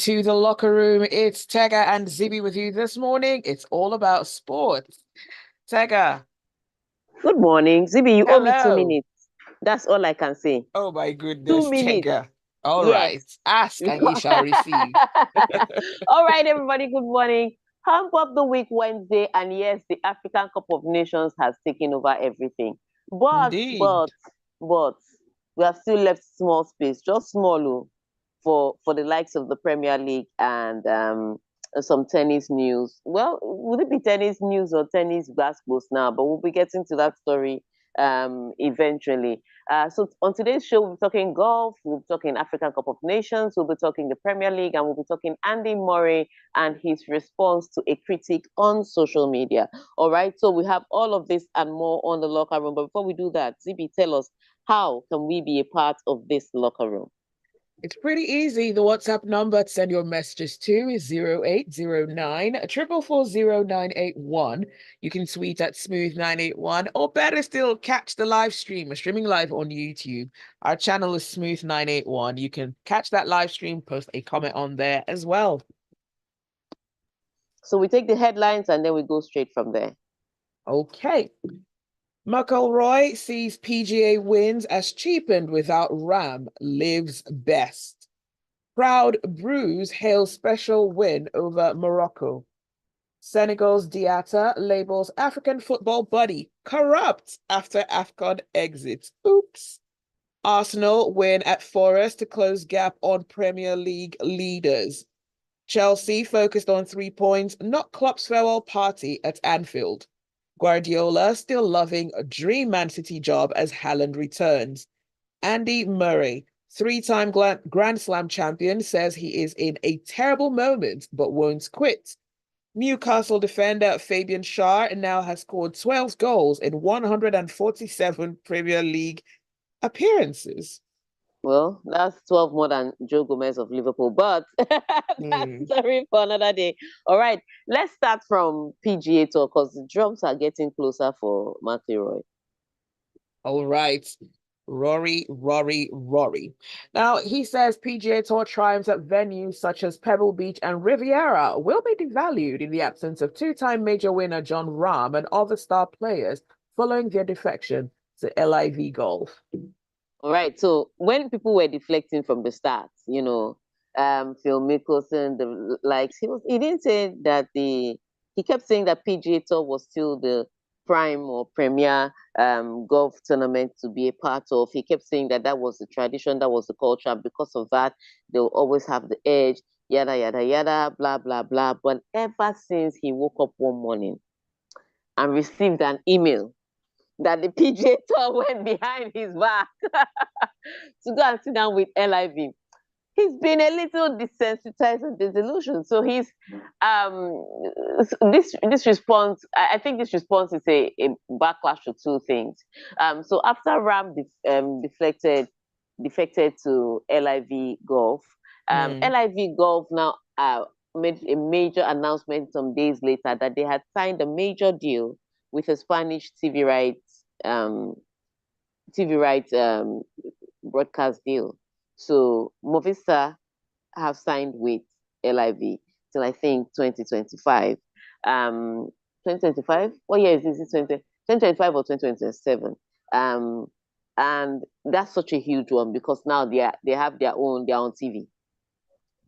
to the locker room. It's Tega and Zibby with you this morning. It's all about sports. Tega, Good morning. Zibby, you owe me two hello. minutes. That's all I can say. Oh my Two goodness, minutes. Tega. All Yes. right. Ask and ye Because shall receive. all right, everybody, good morning. Hump up the week Wednesday, and yes, the African Cup of Nations has taken over everything. But, but, Indeed. but, we have still left small space, just small, for the likes of the Premier League and some tennis news. Well, would it be tennis news or tennis basketballs now? But we'll be getting to that story eventually. So on today's show, we'll be talking golf, we'll be talking African Cup of Nations, we'll be talking the Premier League, and we'll be talking Andy Murray and his response to a critic on social media. All right, so we have all of this and more on the locker room. But before we do that, Zibi, tell us, how can we be a part of this locker room? It's pretty easy. The WhatsApp number to send your messages to is 0809 4440981. You can tweet at Smooth981, or better still, catch the live stream. We're streaming live on YouTube. Our channel is Smooth981. You can catch that live stream, post a comment on there as well. So we take the headlines and then we go straight from there. Okay. McIlroy sees PGA wins as cheapened without Ram, lives best. Proud Bruise hails special win over Morocco. Senegal's Diatta labels African football buddy corrupt after AFCON exit. Oops. Arsenal win at Forest to close gap on Premier League leaders. Chelsea focused on 3 points, not Klopp's farewell party at Anfield. Guardiola still loving a dream Man City job as Haaland returns. Andy Murray, three-time Grand Slam champion, says he is in a terrible moment but won't quit. Newcastle defender Fabian Schär now has scored 12 goals in 147 Premier League appearances. Well, that's 12 more than Joe Gomez of Liverpool, but that's story for another day. All right, let's start from PGA Tour because the drums are getting closer for McIlroy. All right. Rory. Now, he says PGA Tour triumphs at venues such as Pebble Beach and Riviera will be devalued in the absence of two-time major winner John Rahm and other star players following their defection to LIV Golf. All right, so when people were deflecting from the start, Phil Mickelson, the likes, he didn't say that he kept saying that PGA Tour was still the prime or premier golf tournament to be a part of. He kept saying that that was the tradition, that was the culture, and because of that, they'll always have the edge, yada yada yada, blah blah blah. But ever since he woke up one morning and received an email that the PGA Tour went behind his back to go and sit down with LIV. He's been a little desensitized and disillusioned. So he's this response. I think this response is a backlash to two things. So after Ram defected to LIV Golf, LIV Golf now made a major announcement some days later that they had signed a major deal with a Spanish TV rights broadcast deal. So Movistar have signed with LIV till I think 2025. 2025? What year is this? 2025 or 2027? And that's such a huge one because now they have their own TV.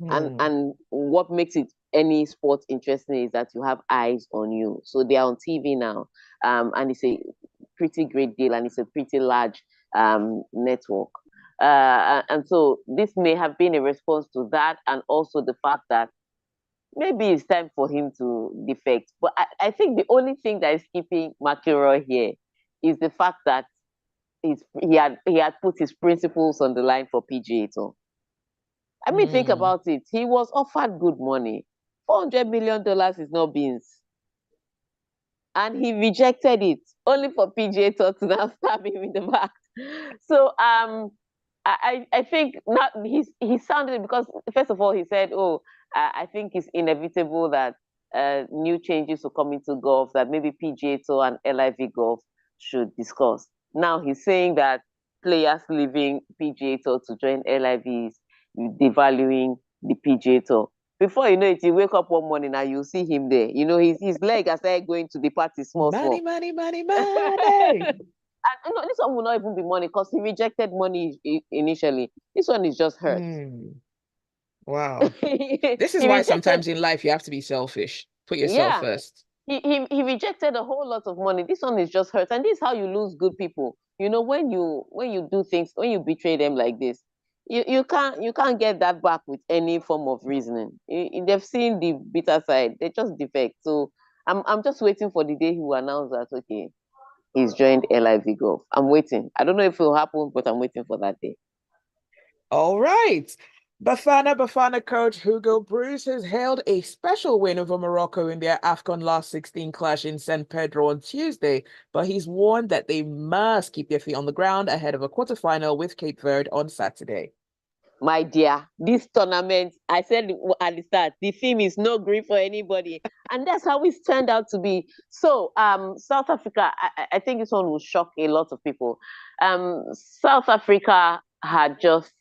And what makes it any sport interesting is that you have eyes on you. So they are on TV now. And it's a pretty great deal and it's a pretty large network. And so this may have been a response to that and also the fact that maybe it's time for him to defect. But I think the only thing that is keeping McIlroy here is the fact that he had put his principles on the line for PGA Tour. I mean, think about it. He was offered good money. $400 million is not beans. And he rejected it, only for PGA Tour to now stab him in the back. So I think not he sounded because first of all he said, oh, I think it's inevitable that new changes will come into golf that maybe PGA Tour and LIV Golf should discuss. Now he's saying that players leaving PGA Tour to join LIV is devaluing the PGA Tour. Before you know it, you wake up one morning and you see him there. You know, his leg has started going to the party small, Money, small. money, money, money. And this one will not even be money because he rejected money initially. This one is just hurt. Wow. This is He why rejected, sometimes in life you have to be selfish. Put yourself yeah, first. he rejected a whole lot of money. This one is just hurt, and this is how you lose good people. You know, when you do things, when you betray them like this, you can't get that back with any form of reasoning. They've seen the bitter side. They just defect. So I'm just waiting for the day he will announce that okay, he's joined LIV Golf. I'm waiting. I don't know if it will happen, but I'm waiting for that day. All right. Bafana coach Hugo Bruce has hailed a special win over Morocco in their AFCON last 16 clash in San Pedro on Tuesday, but he's warned that they must keep their feet on the ground ahead of a quarterfinal with Cape Verde on Saturday. My dear, this tournament, I said at the start, the theme is no grief for anybody. And that's how it's turned out to be. So, South Africa, I think this one will shock a lot of people. South Africa had just,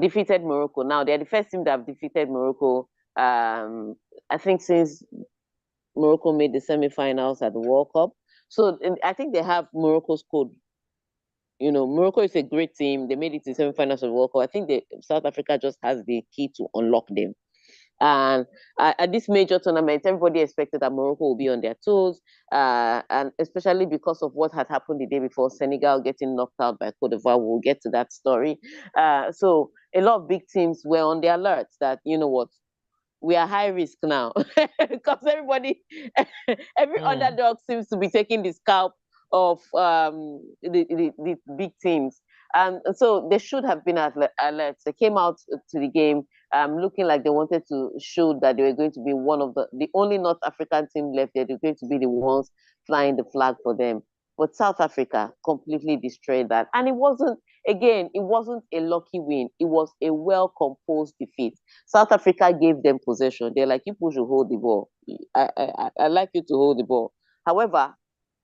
defeated Morocco. Now, they're the first team that have defeated Morocco, I think, since Morocco made the semifinals at the World Cup. So, I think they have Morocco's code. You know, Morocco is a great team. They made it to semi-finals of the World Cup. I think South Africa just has the key to unlock them. And at this major tournament, everybody expected that Morocco will be on their toes, and especially because of what had happened the day before, Senegal getting knocked out by Cote d'Ivoire. We'll get to that story. So a lot of big teams were on the alert that, you know what, we are high risk now because every underdog seems to be taking the scalp of the big teams. And so they should have been alert. They came out to the game looking like they wanted to show that they were going to be one of the only North African team left there. They're going to be the ones flying the flag for them. But South Africa completely destroyed that. And it wasn't a lucky win. It was a well-composed defeat. South Africa gave them possession. They're like, you should hold the ball. I like you to hold the ball. However,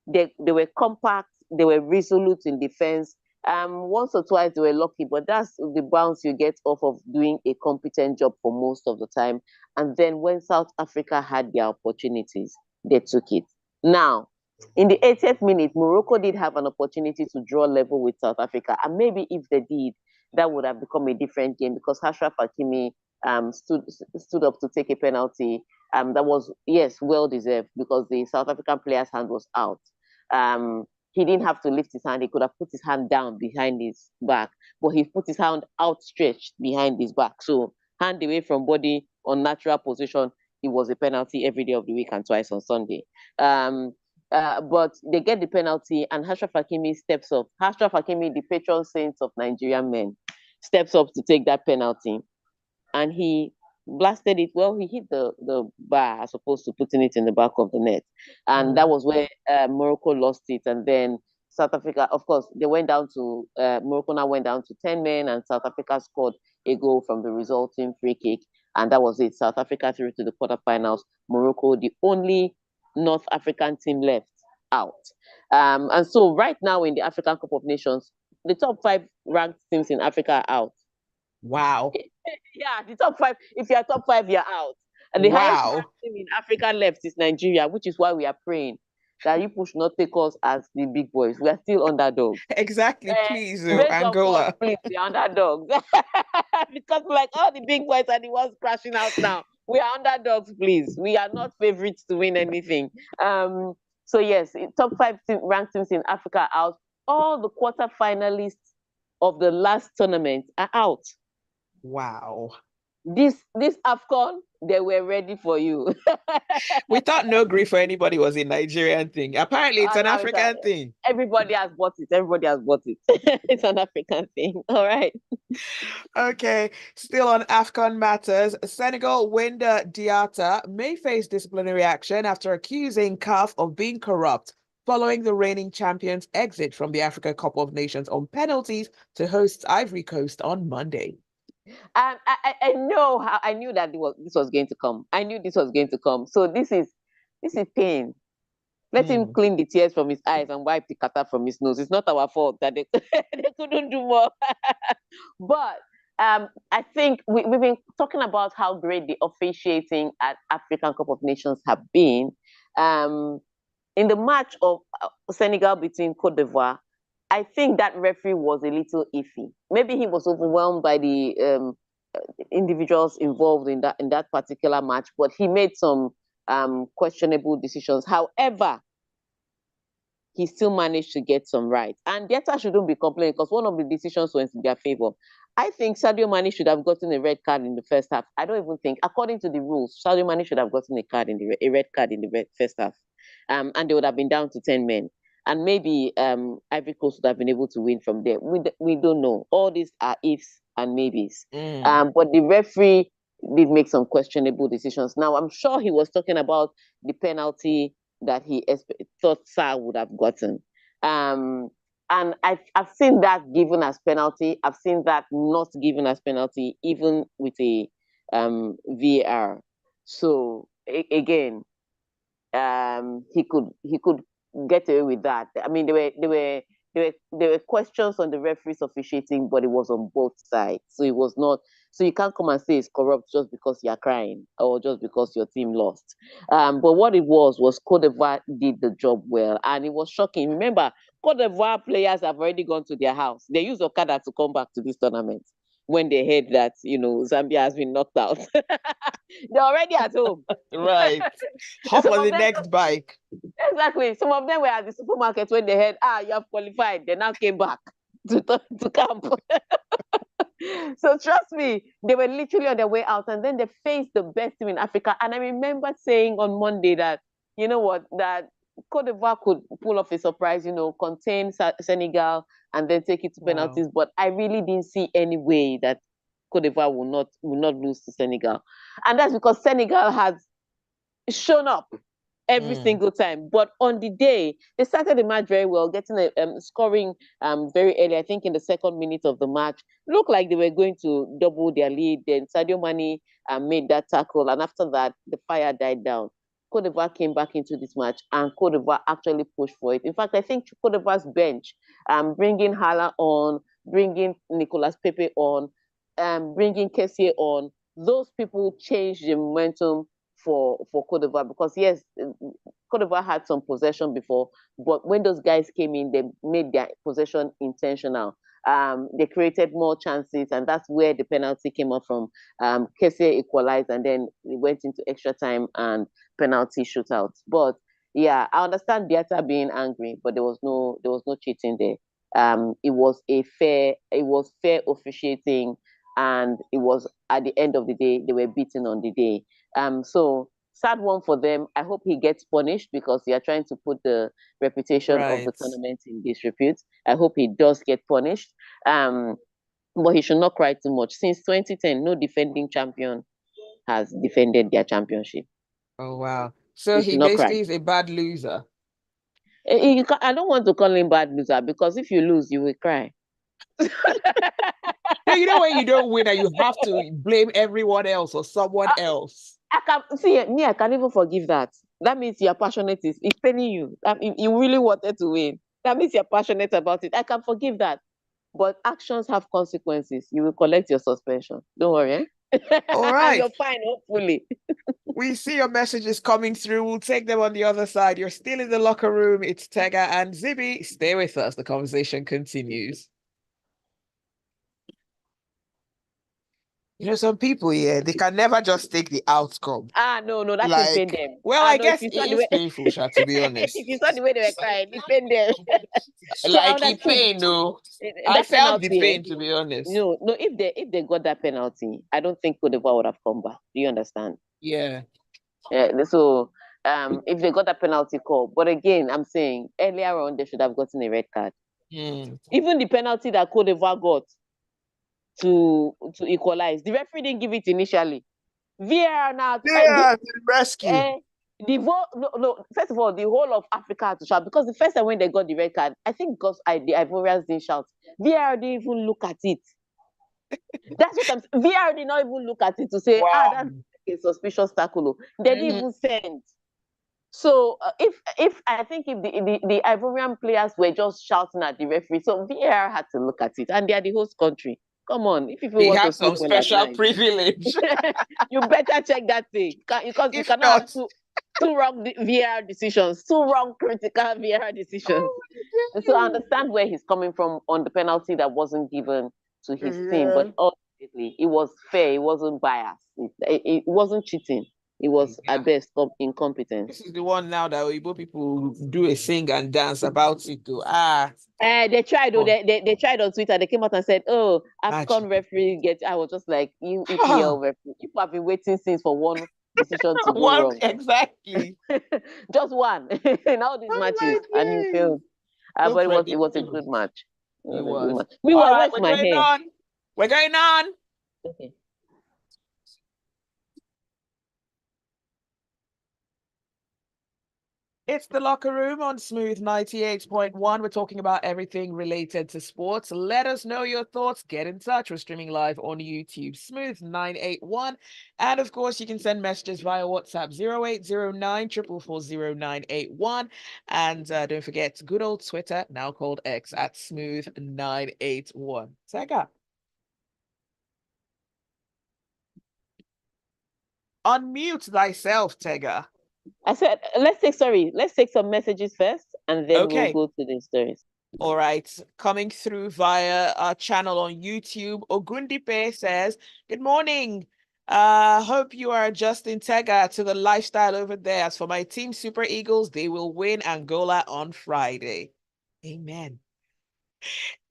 they were compact, they were resolute in defense. Once or twice they were lucky, but that's the bounce you get off of doing a competent job for most of the time. And then when South Africa had their opportunities, they took it. Now, in the 80th minute, Morocco did have an opportunity to draw level with South Africa. And maybe if they did, that would have become a different game because Ashraf Hakimi stood up to take a penalty. That was, yes, well deserved because the South African player's hand was out. He didn't have to lift his hand. He could have put his hand down behind his back, but he put his hand outstretched behind his back. So hand away from body, unnatural position. It was a penalty every day of the week and twice on Sunday. But they get the penalty, and Ashraf Hakimi steps up. Ashraf Hakimi, the patron saint of Nigerian men, steps up to take that penalty, and he blasted it. Well, he hit the bar as opposed to putting it in the back of the net, and that was where Morocco lost it. And then South Africa, of course, they went down to Morocco now went down to 10 men, and South Africa scored a goal from the resulting free kick, and that was it. South Africa through to the quarterfinals. Morocco, the only North African team left, out. And so right now in the African Cup of Nations, the top 5 ranked teams in Africa are out. Wow. Yeah, the top 5. If you're top 5, you're out. And the highest ranked team in Africa left is Nigeria, which is why we are praying that you should not take us as the big boys. We are still underdogs. Exactly, please, Based on God, Angola. please, we are underdogs. Because like all the big boys are the ones crashing out now. We are underdogs, please. We are not favorites to win anything. So yes, top 5 ranked teams in Africa are out. All the quarter finalists of the last tournament are out. Wow. This AFCON, they were ready for you. We thought no grief for anybody was a Nigerian thing. Apparently, it's an African thing. Everybody has bought it. Everybody has bought it. It's an African thing. All right. Okay. Still on AFCON matters, Senegal Winder Diatta may face disciplinary action after accusing CAF of being corrupt following the reigning champions' exit from the Africa Cup of Nations on penalties to host Ivory Coast on Monday. I knew that this was going to come. I knew this was going to come. So this is pain. Let him clean the tears from his eyes and wipe the catarrh from his nose. It's not our fault that they couldn't do more. But I think we've been talking about how great the officiating at African Cup of Nations have been. In the match of Senegal between Cote d'Ivoire, I think that referee was a little iffy. Maybe he was overwhelmed by the individuals involved in that particular match, but he made some questionable decisions. However, he still managed to get some right. And Dieta shouldn't be complaining because one of the decisions went in their favor. I think Sadio Mane should have gotten a red card in the first half. I don't even think, according to the rules, Sadio Mane should have gotten a red card in the first half. And they would have been down to 10 men. And maybe Ivory Coast would have been able to win from there. We don't know. All these are ifs and maybes. But the referee did make some questionable decisions. Now, I'm sure he was talking about the penalty that he thought Sarr would have gotten. And I've seen that given as penalty. I've seen that not given as penalty, even with a VAR. So again, he could get away with that. I mean, there were questions on the referee's officiating, but it was on both sides. So it was not. So you can't come and say it's corrupt just because you're crying or just because your team lost. But what it was Cote d'Ivoire did the job well, and it was shocking. Remember, Cote d'Ivoire players have already gone to their house. They use Okada to come back to this tournament when they heard that Zambia has been knocked out. They're already at home. Right. Hop on the next bike. Exactly. Some of them were at the supermarket when they heard, you have qualified. They now came back to camp. So trust me, they were literally on their way out, and then they faced the best team in Africa. And I remember saying on Monday that, you know what, that Cote d'Ivoire could pull off a surprise, contain Senegal and then take it to penalties. But I really didn't see any way that Cote d'Ivoire will not lose to Senegal. And that's because Senegal has shown up every single time. But on the day, they started the match very well, getting scoring very early. I think in the second minute of the match, looked like they were going to double their lead. Then Sadio Mane made that tackle, and after that, the fire died down. Cote d'Ivoire came back into this match, and Cote d'Ivoire actually pushed for it. In fact, I think Cote d'Ivoire's bench, bringing Hala on, bringing Nicolas Pepe on, bringing Kessié on, those people changed the momentum for Cote d'Ivoire, because yes, Cote d'Ivoire had some possession before, but when those guys came in, they made their possession intentional. They created more chances, and that's where the penalty came up from. Kessié equalized, and then it went into extra time and penalty shootout. But yeah, I understand Diata being angry, but there was no cheating there. It was fair officiating, and it was, at the end of the day, they were beaten on the day. So sad one for them. I hope he gets punished, because they are trying to put the reputation of the tournament in disrepute. I hope he does get punished. But he should not cry too much. Since 2010, no defending champion has defended their championship. Oh wow! So he basically is a bad loser. I don't want to call him bad loser, because if you lose, you will cry. No, you know when you don't win and you have to blame everyone else or someone else. I can see me. I can even forgive that. That means you're passionate. It's paining you. You really wanted to win. That means you're passionate about it. I can forgive that. But actions have consequences. You will collect your suspension. Don't worry. All right. And you're fine, hopefully. We see your messages coming through. We'll take them on the other side. You're still in the locker room. It's Tega and Zibby. Stay with us. The conversation continues. Some people, they can never just take the outcome. No, that like, pain them. Well, I guess it is painful, to be honest. If you saw the way they were crying, it pain them. Like, it pain, no. I felt the pain, to be honest. No, if they got that penalty, I don't think Cote d'Ivoire would have come back. Do you understand? Yeah. So, if they got that penalty call, but again, I'm saying earlier on they should have gotten a red card. Even the penalty that Cote d'Ivoire got to equalize, the referee didn't give it initially. VAR now. Yeah, the rescue. First of all, the whole of Africa had to shout, because the first time when they got the red card, I think because the Ivorians didn't shout. VAR didn't even look at it. That's what I'm saying. VAR did not even look at it to say, that's a suspicious tackle. They didn't even send. So if I think if the Ivorian players were just shouting at the referee, so VAR had to look at it, and they are the host country. Come on, if people They want to have sleep some well at special night, privilege. you better check that thing because you If cannot have not, two wrong VAR decisions, two wrong critical VAR decisions. oh And so I my understand where he's coming from on the penalty that wasn't given to his team, but days. ultimately it was fair. It wasn't biased. It wasn't cheating. It was Yeah. at best incompetence. This is the one now that Igbo people do a sing and dance about it too. Ah, They tried. oh, They tried on Twitter. They came out and said, "Oh, imagine. Afcon referee get." I was just like, "You Ah, EPL referee. People have been waiting since for one decision to go one wrong. exactly. Just one in all these Oh matches, my and he days. failed. So But it was a predictable. good match. It He was a good was. match. All Meanwhile, right, where's we're my going hair? on. We're going on. Okay. It's the locker room on Smooth 98.1. We're talking about everything related to sports. Let us know your thoughts. Get in touch. We're streaming live on YouTube, Smooth 981. And of course, you can send messages via WhatsApp 0809 4440981. And don't forget, good old Twitter, now called X, at Smooth 981. Tega. Unmute thyself, Tega. I said, let's take some messages first, and then we'll Okay. go to the stories. All right, coming through via our channel on YouTube, Ogundipe says, "Good morning. Hope you are adjusting Tega to the lifestyle over there. As for my team, Super Eagles, they will win Angola on Friday. Amen."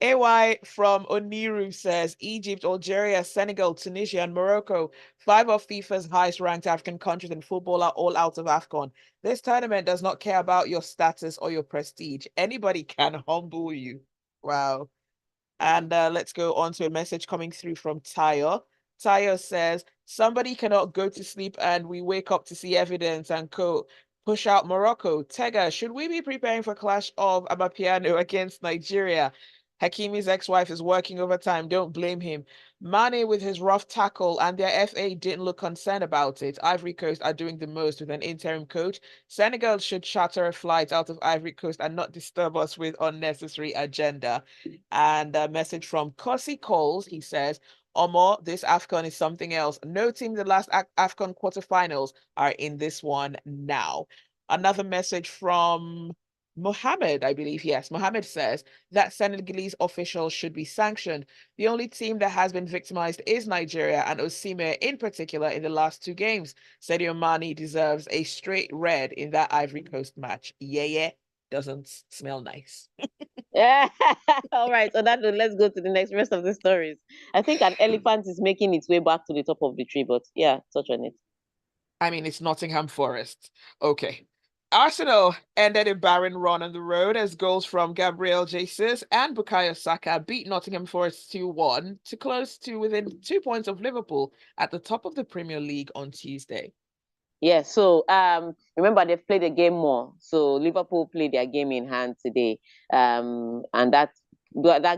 AY from Oniru says Egypt, Algeria, Senegal, Tunisia, and Morocco, five of FIFA's highest ranked African countries in football, are all out of AFCON. This tournament does not care about your status or your prestige. Anybody can humble you. Wow. And let's go on to a message coming through from Tayo. Tayo says, somebody cannot go to sleep and we wake up to see evidence and co push out Morocco. Tega, should we be preparing for clash of Amapiano against Nigeria? Hakimi's ex-wife is working overtime. Don't blame him. Mane with his rough tackle and their FA didn't look concerned about it. Ivory Coast are doing the most with an interim coach. Senegal should charter a flight out of Ivory Coast and not disturb us with unnecessary agenda. And a message from Kosi Coles. He says, Omo, this AFCON is something else. No team in the last AFCON quarterfinals are in this one now. Another message from Mohammed, I believe. Yes, Mohammed says that Senegalese officials should be sanctioned. The only team that has been victimized is Nigeria, and Osimhen in particular in the last two games. Sadio Mane deserves a straight red in that Ivory Coast match. Yeah, yeah, doesn't smell nice. Yeah. All right. So let's go to the next rest of the stories. I think an elephant is making its way back to the top of the tree, but yeah, touch on it. I mean, it's Nottingham Forest. Okay. Arsenal ended a barren run on the road as goals from Gabriel Jesus and Bukayo Saka beat Nottingham Forest 2-1 to close to within 2 points of Liverpool at the top of the Premier League on Tuesday. Yeah, so remember they've played a game more. So Liverpool played their game in hand today. And that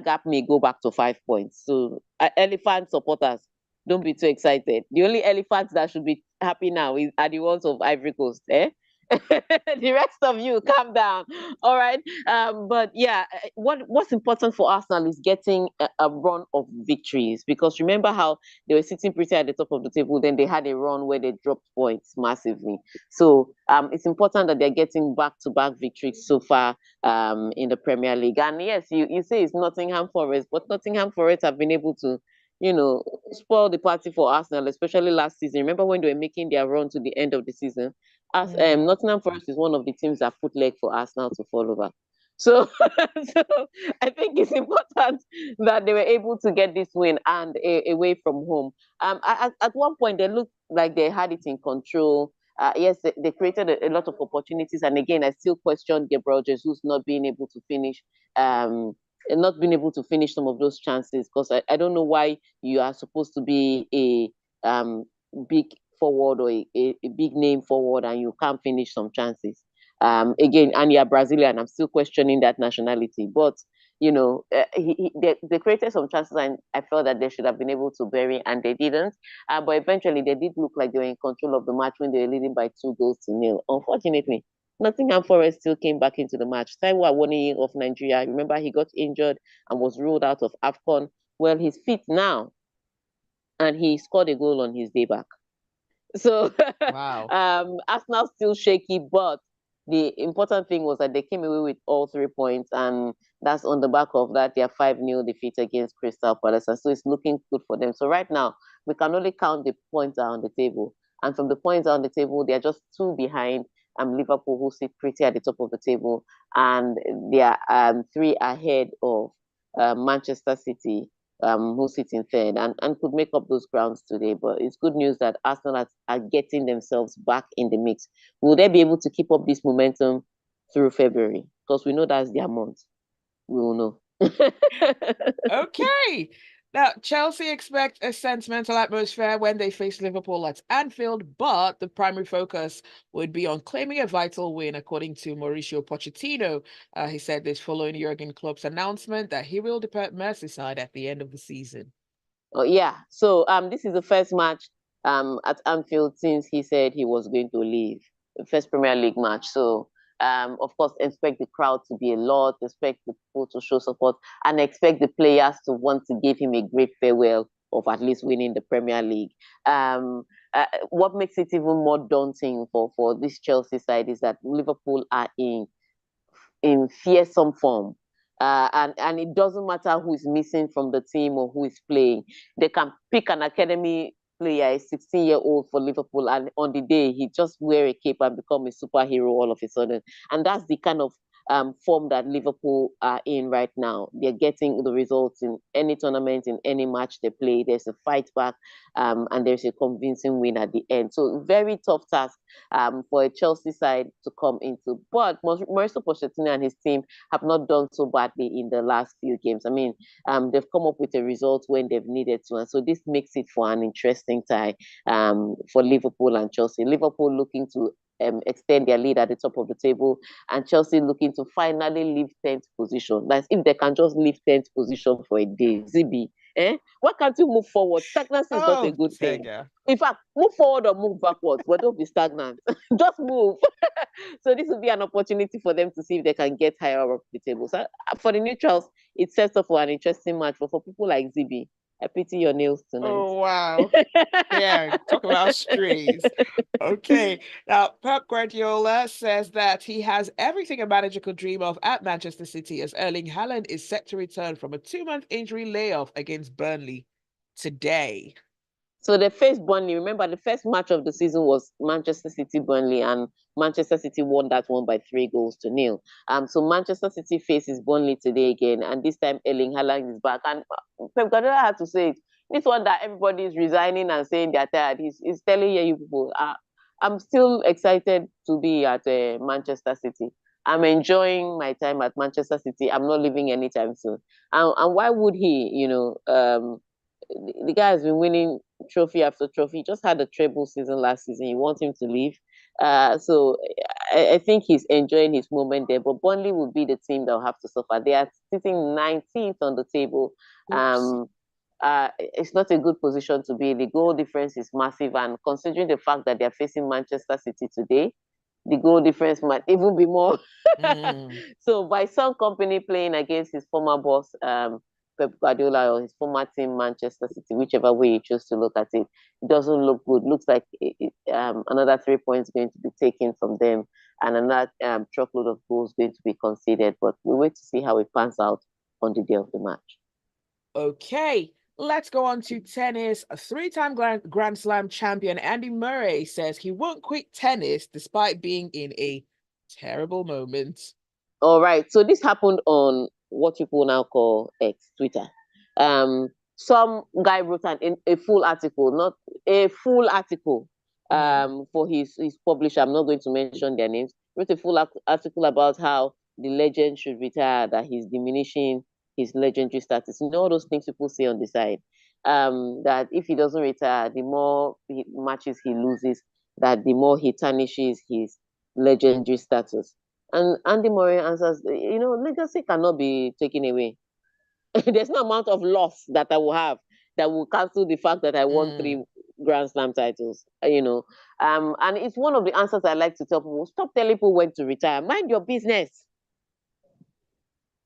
gap may go back to 5 points. So elephant supporters, don't be too excited. The only elephants that should be happy now are the ones of Ivory Coast, eh? The rest of you, calm down. All right. But yeah, what's important for Arsenal is getting a run of victories, because remember how they were sitting pretty at the top of the table, then they had a run where they dropped points massively. So it's important that they're getting back-to-back victories so far in the Premier League. And yes, you say it's Nottingham Forest, but Nottingham Forest have been able to, spoil the party for Arsenal, especially last season. Remember when they were making their run to the end of the season? As Nottingham Forest is one of the teams that put leg for Arsenal to fall over. So, so I think it's important that they were able to get this win and away from home. At one point, they looked like they had it in control. Yes, they created a lot of opportunities, and again, I still question Gabriel Jesus not being able to finish. Not being able to finish some of those chances, because I don't know why you are supposed to be a big forward or a big name forward and you can't finish some chances. Again, and you're Brazilian, I'm still questioning that nationality. But they created some chances, and I felt that they should have been able to bury, and they didn't. But eventually, they did look like they were in control of the match when they were leading by 2 goals to nil. Unfortunately, Nottingham Forest still came back into the match. Taiwo Awoniyi of Nigeria, remember he got injured and was ruled out of AFCON. Well, he's fit now, and he scored a goal on his day back. So Wow. Arsenal still shaky, but the important thing was that they came away with all 3 points, and that's on the back of that their 5-0 defeat against Crystal Palace. And so it's looking good for them. So right now we can only count the points on the table, and from the points on the table, they're just two behind Liverpool, who sit pretty at the top of the table, and they are three ahead of Manchester City, who sits in third, and could make up those grounds today. But it's good news that Arsenal are getting themselves back in the mix. Will they be able to keep up this momentum through February? Because we know that's their month. We will know. Okay. Now, Chelsea expect a sentimental atmosphere when they face Liverpool at Anfield, but the primary focus would be on claiming a vital win, according to Mauricio Pochettino. He said this following Jurgen Klopp's announcement that he will depart Merseyside at the end of the season. Oh, yeah. So this is the first match at Anfield since he said he was going to leave. The first Premier League match. So of course, expect the crowd to be a lot, expect the people to show support, and expect the players to want to give him a great farewell of at least winning the Premier League. What makes it even more daunting for this Chelsea side is that Liverpool are in fearsome form. And it doesn't matter who is missing from the team or who is playing. They can pick an academy player, a 16-year-old for Liverpool, and on the day he just wear a cape and become a superhero all of a sudden. And that's the kind of form that Liverpool are in right now. They're getting the results in any tournament, in any match they play. There's a fight back, and there's a convincing win at the end. So very tough task for a Chelsea side to come into. But Mauricio Pochettino and his team have not done so badly in the last few games. I mean, they've come up with a result when they've needed to, and so this makes it for an interesting tie for Liverpool and Chelsea. Liverpool looking to extend their lead at the top of the table, and Chelsea looking to finally leave 10th position. That's if they can just leave 10th position for a day. Zibby, why can't you move forward? Stagnancy is not a Oh, good thing. Tega. In fact, move forward or move backwards, but don't be stagnant. Just move. So this will be an opportunity for them to see if they can get higher up the table. So for the neutrals, it sets up for an interesting match. But for people like Zibby, I pity your nails tonight. Oh, wow. Yeah, talk about strays. Okay. Now, Pep Guardiola says that he has everything a manager could dream of at Manchester City as Erling Haaland is set to return from a 2-month injury layoff against Burnley today. So they faced Burnley. Remember, the first match of the season was Manchester City Burnley, and Manchester City won that one by 3 goals to nil. So Manchester City faces Burnley today again, and this time Erling Haaland is back. And Pep Guardiola had to say it. This one that everybody is resigning and saying they're tired. He's telling you people, I'm still excited to be at Manchester City. I'm enjoying my time at Manchester City. I'm not leaving anytime soon. And why would he? The guy has been winning trophy after trophy. He just had a treble season last season. You want him to leave. So I think he's enjoying his moment there. But Burnley will be the team that will have to suffer. They are sitting 19th on the table. Oops. It's not a good position to be. The goal difference is massive, and considering the fact that they're facing Manchester City today, the goal difference might even be more. Mm. So by some company playing against his former boss, Pep Guardiola, or his former team, Manchester City, whichever way you choose to look at it, it doesn't look good. Looks like another 3 points going to be taken from them, and another truckload of goals going to be conceded. But we wait to see how it pans out on the day of the match. Okay, let's go on to tennis. A three-time Grand Slam champion Andy Murray says he won't quit tennis despite being in a terrible moment. All right. So this happened on what people now call X, Twitter. Some guy wrote a full article, not a full article, for his publisher. I'm not going to mention their names. Wrote a full article about how the legend should retire, that he's diminishing his legendary status. You know all those things people say on the side. That if he doesn't retire, the more matches he loses, that the more he tarnishes his legendary status. And Andy Murray answers, legacy cannot be taken away. There's no amount of loss that I will have that will cancel the fact that I won 3 Grand Slam titles. And it's one of the answers I like to tell people. Stop telling people when to retire. Mind your business.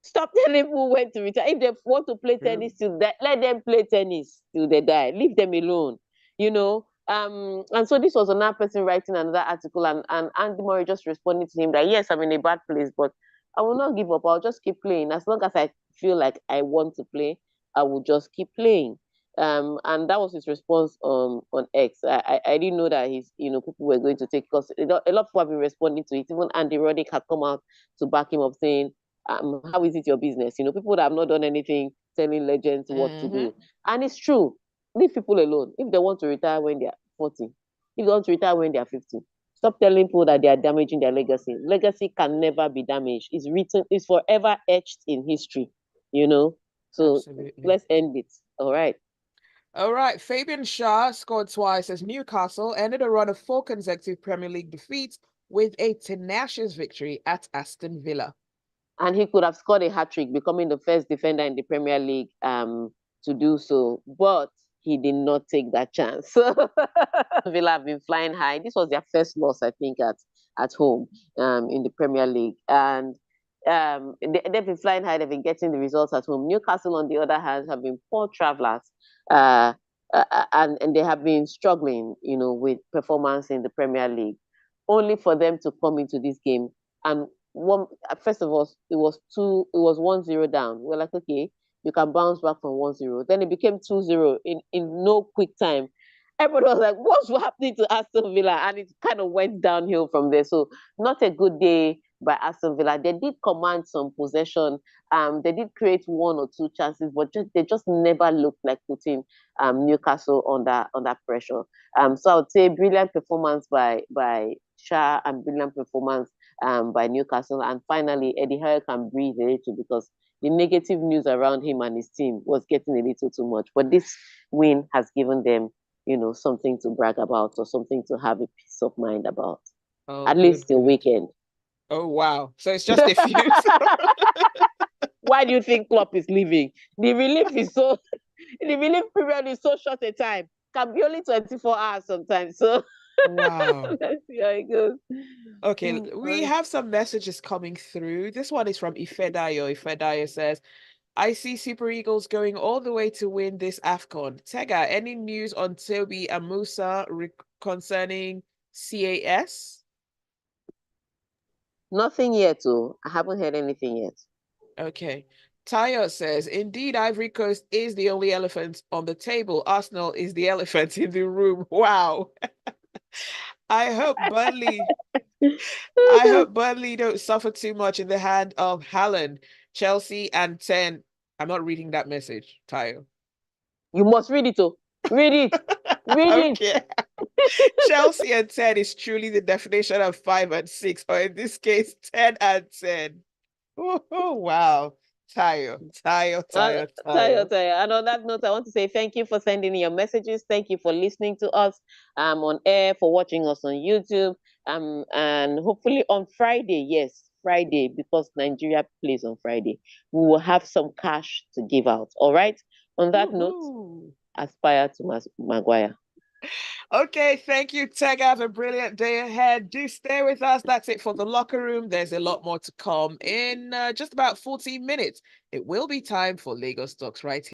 Stop telling people when to retire. If they want to play tennis till that, let them play tennis till they die. Leave them alone. You know. And so this was another person writing another article, and Andy Murray just responding to him that yes, I'm in a bad place, but I will not give up. I'll just keep playing. As long as I feel like I want to play, I will just keep playing. And that was his response on X. I didn't know that people were going to take, because a lot of people have been responding to it. Even Andy Roddick had come out to back him up saying, how is it your business? People that have not done anything telling legends what to do. And it's true. Leave people alone. If they want to retire when they're 40, if they want to retire when they're 50, stop telling people that they are damaging their legacy. Legacy can never be damaged. It's written, it's forever etched in history, So Absolutely. let's end it. All right. All right. Fabian Shah scored twice as Newcastle ended a run of 4 consecutive Premier League defeats with a tenacious victory at Aston Villa. And he could have scored a hat-trick, becoming the first defender in the Premier League to do so. But he did not take that chance. Villa have been flying high. This was their first loss, I think, at home in the Premier League. And they've been flying high. They've been getting the results at home. Newcastle, on the other hand, have been poor travellers. And they have been struggling, with performance in the Premier League. Only for them to come into this game and first of all, it was 1-0 down. We're like, okay, you can bounce back from 1-0. Then it became 2-0 in no quick time. Everybody was like, what's happening to Aston Villa? And it kind of went downhill from there. So not a good day by Aston Villa. They did command some possession. They did create 1 or 2 chances, but they just never looked like putting Newcastle under pressure. So I would say brilliant performance by Shah and brilliant performance by Newcastle. And finally, Eddie Howe can breathe a little, because the negative news around him and his team was getting a little too much. But this win has given them, something to brag about, or something to have a peace of mind about. Oh, At least the weekend. Oh, wow. So it's just a few. Why do you think Klopp is leaving? The relief period is so short a time. Can be only 24 hours sometimes. So wow. Let's see how it goes. Okay, we have some messages coming through. This one is from Ifedayo. Ifedayo says, I see Super Eagles going all the way to win this AFCON. Tega, any news on Toby and Musa concerning CAS? Nothing yet, too. I haven't heard anything yet. Okay. Tayo says, indeed, Ivory Coast is the only elephant on the table. Arsenal is the elephant in the room. Wow. I hope Burnley don't suffer too much in the hand of Haaland, Chelsea, and 10. I'm not reading that message, Tayo. You must read it, too. Read it. Read okay. it. Chelsea and 10 is truly the definition of 5 and 6, or in this case, 10 and 10. Oh, wow. Tayo. And on that note, I want to say thank you for sending in your messages. Thank you for listening to us on air, for watching us on YouTube. And hopefully on Friday, yes, Friday, because Nigeria plays on Friday, we will have some cash to give out. All right. On that note, aspire to Maguire. Okay, thank you, Tega. Have a brilliant day ahead. Do stay with us. That's it for the locker room. There's a lot more to come in just about 14 minutes. It will be time for Lagos Talks right here.